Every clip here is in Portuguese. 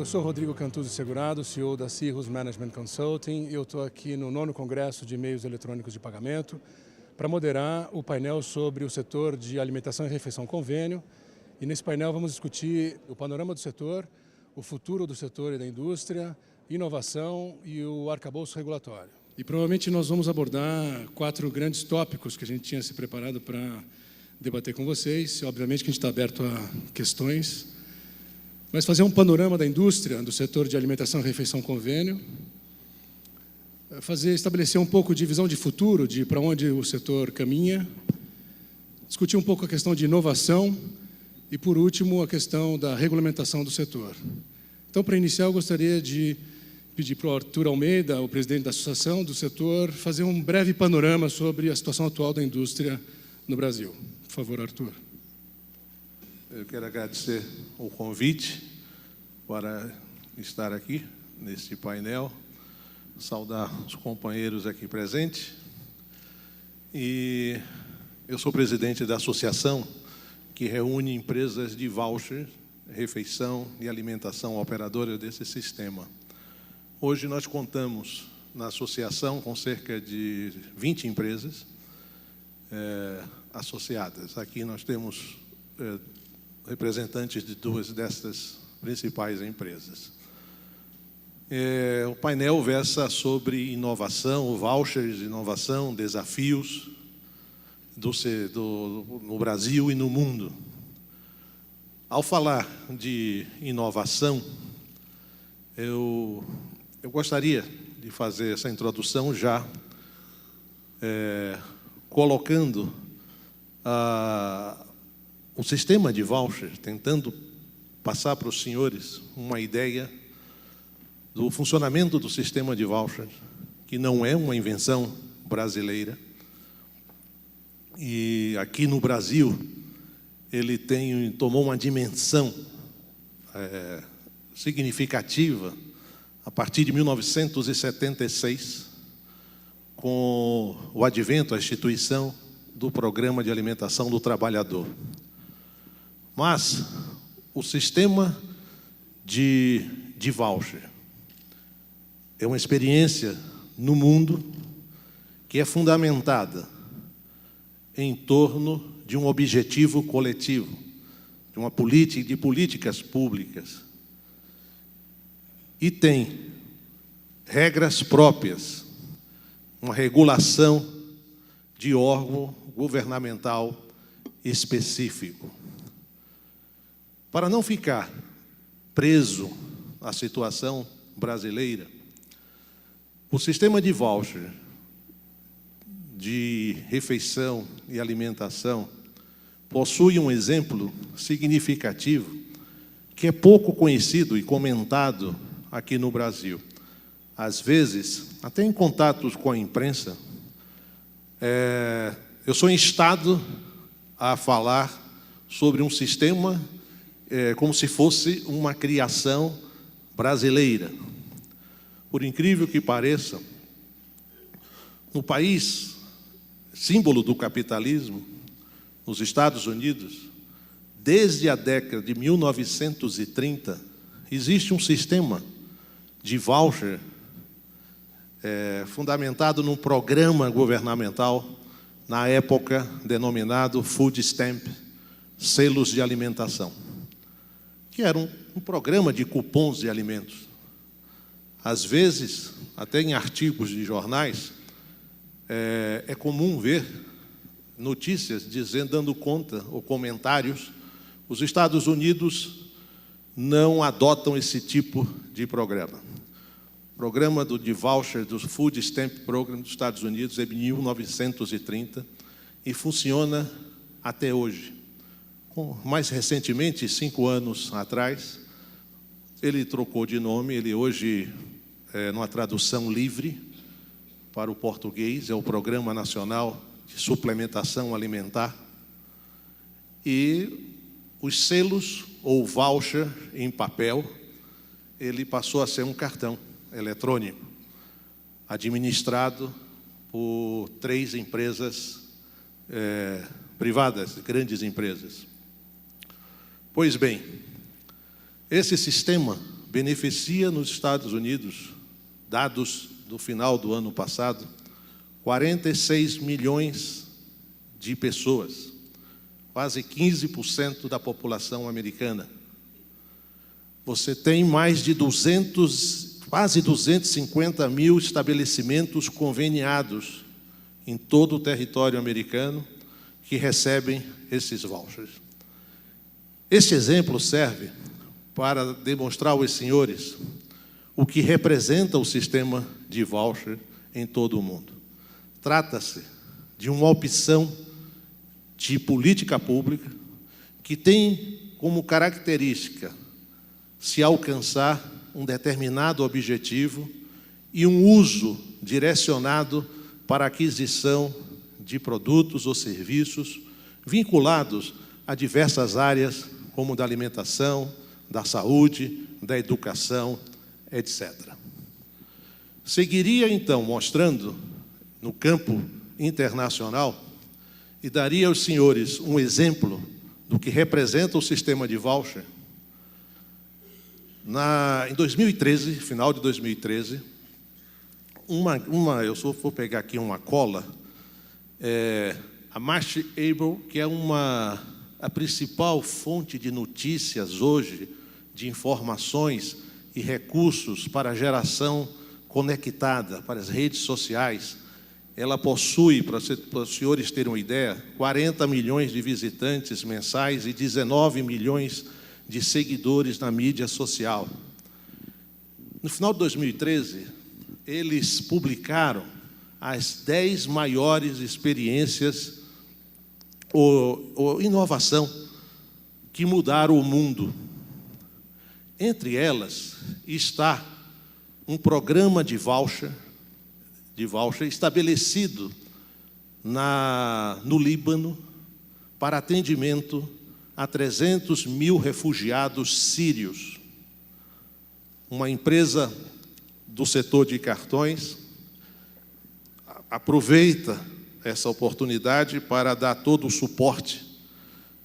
Eu sou Rodrigo Cantuso Segurado, CEO da Cirrus Management Consulting, e eu estou aqui no 9º Congresso de Meios Eletrônicos de Pagamento para moderar o painel sobre o setor de alimentação e refeição convênio. E nesse painel vamos discutir o panorama do setor, o futuro do setor e da indústria, inovação e o arcabouço regulatório. E provavelmente nós vamos abordar 4 grandes tópicos que a gente tinha se preparado para debater com vocês. Obviamente que a gente está aberto a questões, mas fazer um panorama da indústria, do setor de alimentação e refeição convênio, estabelecer um pouco de visão de futuro, de para onde o setor caminha, discutir um pouco a questão de inovação e, por último, a questão da regulamentação do setor. Então, para iniciar, eu gostaria de pedir para o Arthur Almeida, o presidente da Associação do Setor, fazer um breve panorama sobre a situação atual da indústria no Brasil. Por favor, Arthur. Eu quero agradecer o convite para estar aqui neste painel, saudar os companheiros aqui presentes. E eu sou presidente da associação que reúne empresas de voucher, refeição e alimentação operadoras desse sistema. Hoje nós contamos na associação com cerca de 20 empresas associadas. Aqui nós temos representantes de 2 destas principais empresas. O painel versa sobre inovação, vouchers, inovação, desafios no Brasil e no mundo. Ao falar de inovação, eu gostaria de fazer essa introdução já colocando o sistema de voucher, tentando passar para os senhores uma ideia do funcionamento do sistema de voucher, que não é uma invenção brasileira. E aqui no Brasil, ele tomou uma dimensão significativa a partir de 1976, com o advento, a instituição do Programa de Alimentação do Trabalhador. Mas o sistema de voucher é uma experiência no mundo que é fundamentada em torno de um objetivo coletivo, de políticas públicas, e tem regras próprias, uma regulação de órgão governamental específico. Para não ficar preso à situação brasileira, o sistema de voucher de refeição e alimentação possui um exemplo significativo que é pouco conhecido e comentado aqui no Brasil. Às vezes, até em contatos com a imprensa, eu sou instado a falar sobre um sistema como se fosse uma criação brasileira. Por incrível que pareça, no país símbolo do capitalismo, nos Estados Unidos, desde a década de 1930, existe um sistema de voucher fundamentado num programa governamental, na época denominado Food Stamp, selos de alimentação, que era um programa de cupons de alimentos. Às vezes, até em artigos de jornais, é comum ver notícias dando conta, ou comentários, os Estados Unidos não adotam esse tipo de programa. O programa de voucher do Food Stamp Program dos Estados Unidos é de 1930 e funciona até hoje. Mais recentemente, 5 anos atrás, ele trocou de nome, ele hoje, numa tradução livre para o português, é o Programa Nacional de Suplementação Alimentar. E os selos, ou voucher em papel, ele passou a ser um cartão eletrônico, administrado por 3 empresas privadas, grandes empresas. Pois bem, esse sistema beneficia nos Estados Unidos, dados do final do ano passado, 46 milhões de pessoas, quase 15% da população americana. Você tem mais de quase 250 mil estabelecimentos conveniados em todo o território americano que recebem esses vouchers. Este exemplo serve para demonstrar aos senhores o que representa o sistema de voucher em todo o mundo. Trata-se de uma opção de política pública que tem como característica se alcançar um determinado objetivo e um uso direcionado para a aquisição de produtos ou serviços vinculados a diversas áreas, como da alimentação, da saúde, da educação, etc. Seguiria, então, mostrando no campo internacional e daria aos senhores um exemplo do que representa o sistema de voucher. Em 2013, final de 2013, eu só vou pegar aqui uma cola, a Marsh Able, que é a principal fonte de notícias hoje, de informações e recursos para a geração conectada, para as redes sociais. Ela possui, para os senhores terem uma ideia, 40 milhões de visitantes mensais e 19 milhões de seguidores na mídia social. No final de 2013, eles publicaram as 10 maiores experiências ou inovação que mudaram o mundo. Entre elas está um programa de voucher estabelecido no Líbano para atendimento a 300 mil refugiados sírios. Uma empresa do setor de cartões aproveita essa oportunidade para dar todo o suporte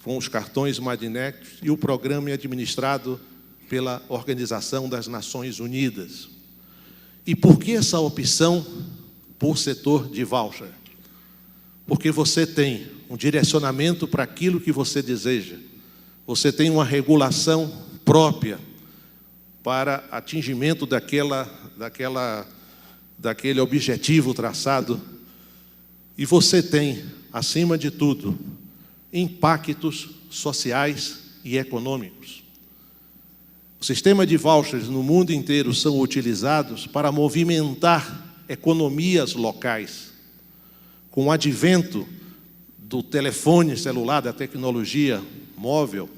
com os cartões Magnet, e o programa é administrado pela Organização das Nações Unidas. E por que essa opção por setor de voucher? Porque você tem um direcionamento para aquilo que você deseja. Você tem uma regulação própria para atingimento daquele objetivo traçado. E você tem, acima de tudo, impactos sociais e econômicos. O sistema de vouchers no mundo inteiro são utilizados para movimentar economias locais. Com o advento do telefone celular, da tecnologia móvel,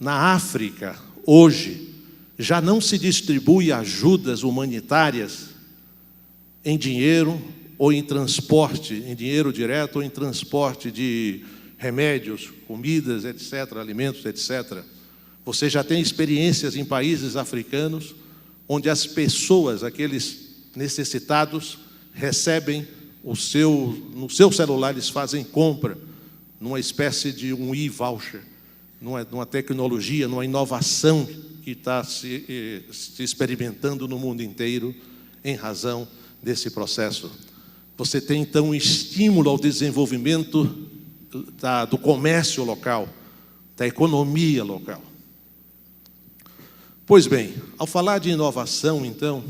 na África, hoje, já não se distribui ajudas humanitárias em dinheiro ou em transporte, em dinheiro direto ou em transporte de remédios, comidas, etc., alimentos, etc. Você já tem experiências em países africanos onde as pessoas, aqueles necessitados, recebem no seu celular, eles fazem compra numa espécie de um e-voucher, numa tecnologia, numa inovação que está se experimentando no mundo inteiro em razão desse processo. Você tem, então, um estímulo ao desenvolvimento do comércio local, da economia local. Pois bem, ao falar de inovação, então,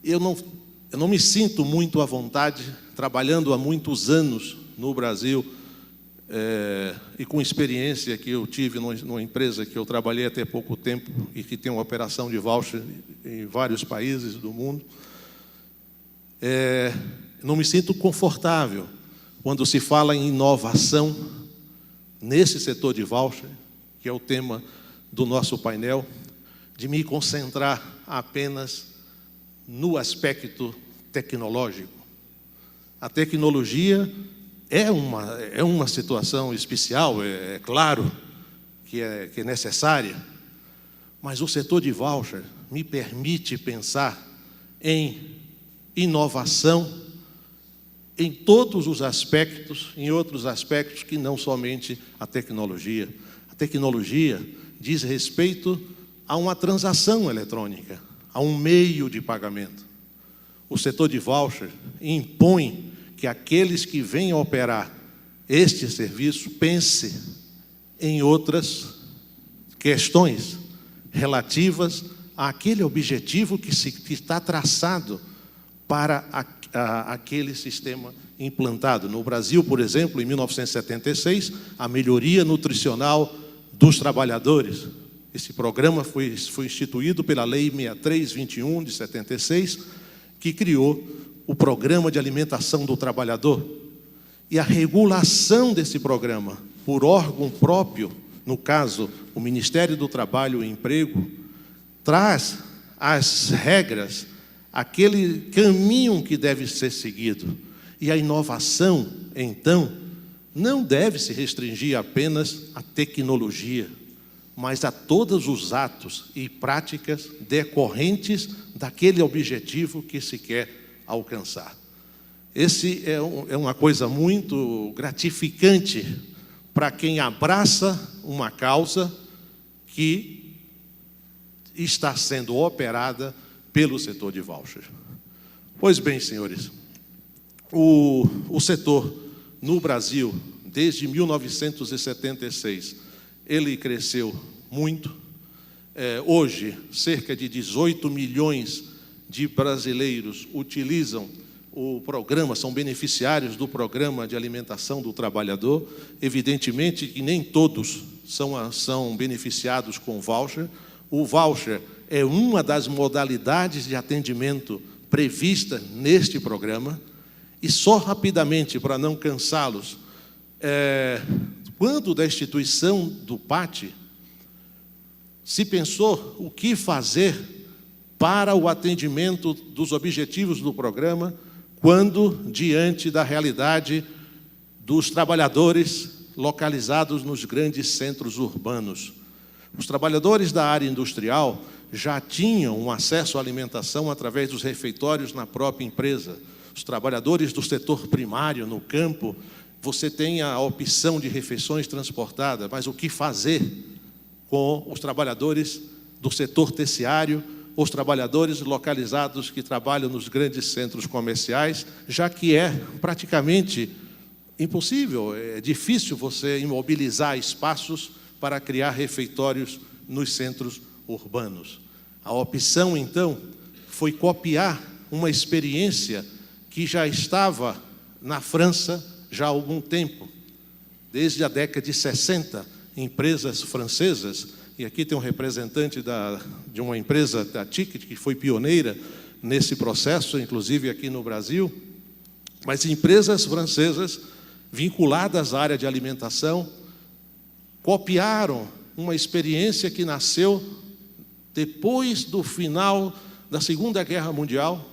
eu não me sinto muito à vontade, trabalhando há muitos anos no Brasil, e com experiência que eu tive numa empresa que eu trabalhei até pouco tempo e que tem uma operação de voucher em vários países do mundo, não me sinto confortável quando se fala em inovação nesse setor de voucher, que é o tema do nosso painel, de me concentrar apenas no aspecto tecnológico. A tecnologia é uma situação especial, é claro que é necessária, mas o setor de voucher me permite pensar em inovação em todos os aspectos, em outros aspectos que não somente a tecnologia. A tecnologia diz respeito a uma transação eletrônica, a um meio de pagamento. O setor de voucher impõe que aqueles que venham operar este serviço pense em outras questões relativas àquele objetivo que está traçado para aquele sistema implantado. No Brasil, por exemplo, em 1976, a melhoria nutricional dos trabalhadores. Esse programa foi instituído pela Lei 6321 de 76, que criou o Programa de Alimentação do Trabalhador. E a regulação desse programa por órgão próprio, no caso, o Ministério do Trabalho e Emprego, traz as regras, aquele caminho que deve ser seguido. E a inovação, então, não deve se restringir apenas à tecnologia, mas a todos os atos e práticas decorrentes daquele objetivo que se quer alcançar. Esse é uma coisa muito gratificante para quem abraça uma causa que está sendo operada pelo setor de voucher. Pois bem, senhores, o setor no Brasil, desde 1976, ele cresceu muito. Hoje, cerca de 18 milhões de brasileiros utilizam o programa, são beneficiários do Programa de Alimentação do Trabalhador. Evidentemente que nem todos são beneficiados com voucher. O voucher é uma das modalidades de atendimento prevista neste programa. E só rapidamente, para não cansá-los, quando da instituição do PAT, se pensou o que fazer para o atendimento dos objetivos do programa, quando diante da realidade dos trabalhadores localizados nos grandes centros urbanos. Os trabalhadores da área industrial já tinham um acesso à alimentação através dos refeitórios na própria empresa. Os trabalhadores do setor primário, no campo, você tem a opção de refeições transportadas, mas o que fazer com os trabalhadores do setor terciário, os trabalhadores localizados que trabalham nos grandes centros comerciais, já que é praticamente impossível, é difícil você imobilizar espaços para criar refeitórios nos centros urbanos. A opção, então, foi copiar uma experiência que já estava na França já há algum tempo. Desde a década de 60, empresas francesas, e aqui tem um representante de uma empresa, da Ticket, que foi pioneira nesse processo, inclusive aqui no Brasil, mas empresas francesas vinculadas à área de alimentação copiaram uma experiência que nasceu depois do final da Segunda Guerra Mundial,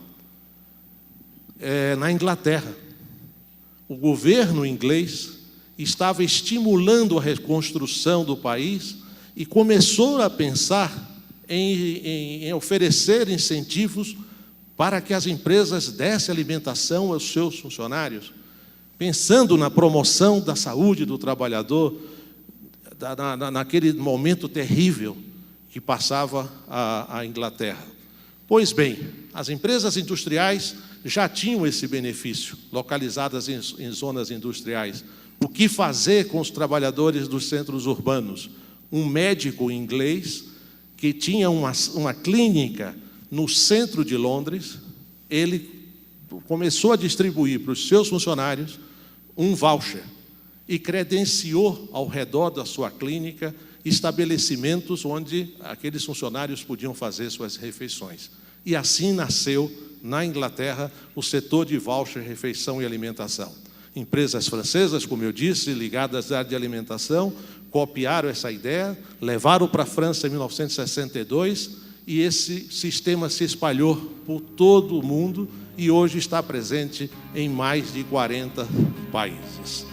na Inglaterra. O governo inglês estava estimulando a reconstrução do país e começou a pensar em oferecer incentivos para que as empresas dessem alimentação aos seus funcionários, pensando na promoção da saúde do trabalhador, naquele momento terrível que passava a Inglaterra. Pois bem, as empresas industriais já tinham esse benefício, localizadas em zonas industriais. O que fazer com os trabalhadores dos centros urbanos? Um médico inglês que tinha uma clínica no centro de Londres, ele começou a distribuir para os seus funcionários um voucher e credenciou ao redor da sua clínica estabelecimentos onde aqueles funcionários podiam fazer suas refeições. E assim nasceu, na Inglaterra, o setor de voucher, refeição e alimentação. Empresas francesas, como eu disse, ligadas à área de alimentação, copiaram essa ideia, levaram para a França em 1962, e esse sistema se espalhou por todo o mundo e hoje está presente em mais de 40 países.